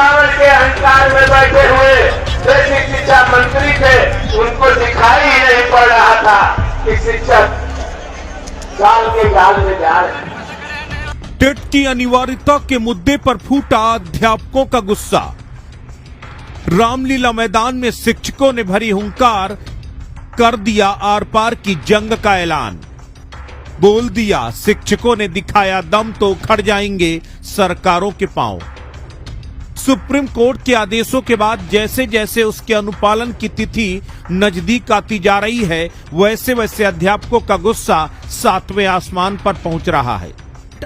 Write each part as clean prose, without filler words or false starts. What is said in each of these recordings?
Power के अहंकार में बैठे हुए बेसिक शिक्षा मंत्री थे, उनको दिखाई ही नहीं पड़ रहा था कि शिक्षक जाल के जाल में जा रहे हैं। टेट की अनिवार्यता के मुद्दे पर फूटा अध्यापकों का गुस्सा। रामलीला मैदान में शिक्षकों ने भरी हुंकार, कर दिया आर पार की जंग का ऐलान। बोल दिया शिक्षकों ने दिखाया दम तो उखड़ जाएंगे सरकारों के पांव। सुप्रीम कोर्ट के आदेशों के बाद जैसे जैसे उसके अनुपालन की तिथि नजदीक आती जा रही है, वैसे वैसे अध्यापकों का गुस्सा सातवें आसमान पर पहुंच रहा है।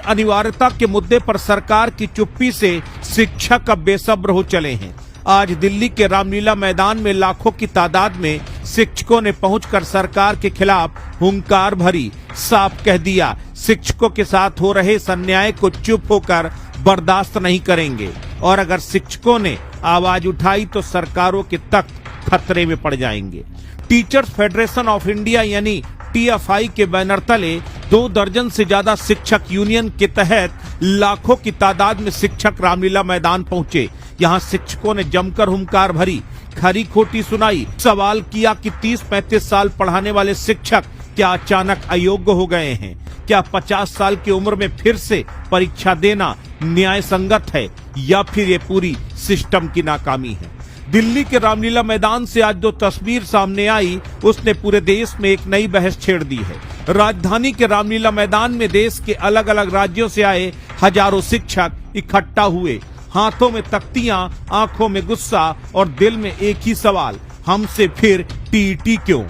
अनिवार्यता के मुद्दे पर सरकार की चुप्पी से शिक्षक अब बेसब्र हो चले हैं। आज दिल्ली के रामलीला मैदान में लाखों की तादाद में शिक्षकों ने पहुंचकर सरकार के खिलाफ हुंकार भरी। साफ कह दिया, शिक्षकों के साथ हो रहे इस अन्याय को चुप होकर बर्दाश्त नहीं करेंगे और अगर शिक्षकों ने आवाज उठाई तो सरकारों के तख्त खतरे में पड़ जाएंगे। टीचर्स फेडरेशन ऑफ इंडिया यानी TFI के बैनर तले 2 दर्जन से ज्यादा शिक्षक यूनियन के तहत लाखों की तादाद में शिक्षक रामलीला मैदान पहुंचे। यहां शिक्षकों ने जमकर हुंकार भरी, खरी खोटी सुनाई, सवाल किया कि 30-35 साल पढ़ाने वाले शिक्षक क्या अचानक अयोग्य हो गए हैं? क्या 50 साल की उम्र में फिर से परीक्षा देना न्याय संगत है या फिर ये पूरी सिस्टम की नाकामी है? दिल्ली के रामलीला मैदान से आज जो तस्वीर सामने आई, उसने पूरे देश में एक नई बहस छेड़ दी है। राजधानी के रामलीला मैदान में देश के अलग अलग राज्यों से आए हजारों शिक्षक इकट्ठा हुए। हाथों में तख्तियां, आंखों में गुस्सा और दिल में एक ही सवाल, हमसे फिर टीईटी क्यों?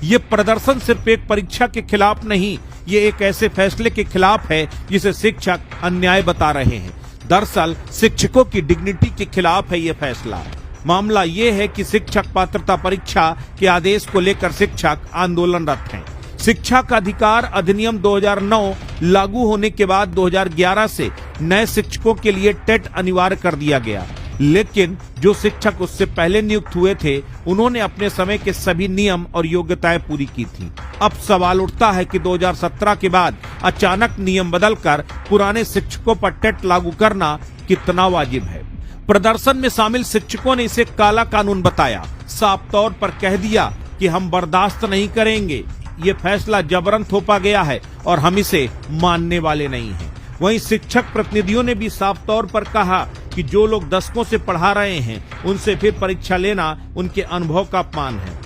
ये प्रदर्शन सिर्फ एक परीक्षा के खिलाफ नहीं, ये एक ऐसे फैसले के खिलाफ है जिसे शिक्षक अन्याय बता रहे हैं। दरअसल शिक्षकों की डिग्निटी के खिलाफ है ये फैसला। मामला ये है कि शिक्षक पात्रता परीक्षा के आदेश को लेकर शिक्षक आंदोलनरत हैं। शिक्षा का अधिकार अधिनियम 2009 लागू होने के बाद 2011 से नए शिक्षकों के लिए टेट अनिवार्य कर दिया गया, लेकिन जो शिक्षक उससे पहले नियुक्त हुए थे उन्होंने अपने समय के सभी नियम और योग्यताएं पूरी की थी। अब सवाल उठता है कि 2017 के बाद अचानक नियम बदलकर पुराने शिक्षकों पर टेट लागू करना कितना वाजिब है? प्रदर्शन में शामिल शिक्षकों ने इसे काला कानून बताया, साफ तौर पर कह दिया कि हम बर्दाश्त नहीं करेंगे, ये फैसला जबरन थोपा गया है और हम इसे मानने वाले नहीं हैं। वहीं शिक्षक प्रतिनिधियों ने भी साफ तौर पर कहा कि जो लोग दशकों से पढ़ा रहे हैं उनसे फिर परीक्षा लेना उनके अनुभव का अपमान है।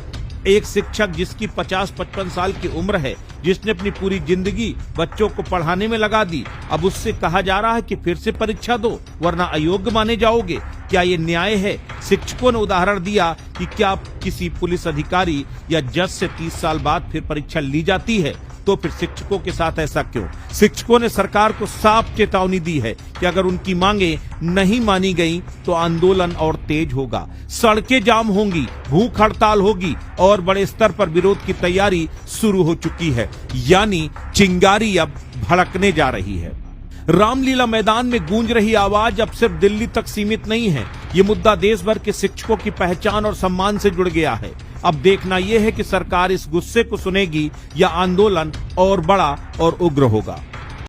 एक शिक्षक जिसकी 50-55 साल की उम्र है, जिसने अपनी पूरी जिंदगी बच्चों को पढ़ाने में लगा दी, अब उससे कहा जा रहा है कि फिर से परीक्षा दो वरना अयोग्य माने जाओगे। क्या ये न्याय है? शिक्षकों ने उदाहरण दिया कि क्या किसी पुलिस अधिकारी या जज से 30 साल बाद फिर परीक्षा ली जाती है, तो फिर शिक्षकों के साथ ऐसा क्यों? शिक्षकों ने सरकार को साफ चेतावनी दी है कि अगर उनकी मांगे नहीं मानी गई तो आंदोलन और तेज होगा, सड़कें जाम होंगी, भूख हड़ताल होगी और बड़े स्तर पर विरोध की तैयारी शुरू हो चुकी है। यानी चिंगारी अब भड़कने जा रही है। रामलीला मैदान में गूंज रही आवाज अब सिर्फ दिल्ली तक सीमित नहीं है, ये मुद्दा देश भर के शिक्षकों की पहचान और सम्मान से जुड़ गया है। अब देखना यह है कि सरकार इस गुस्से को सुनेगी या आंदोलन और बड़ा और उग्र होगा।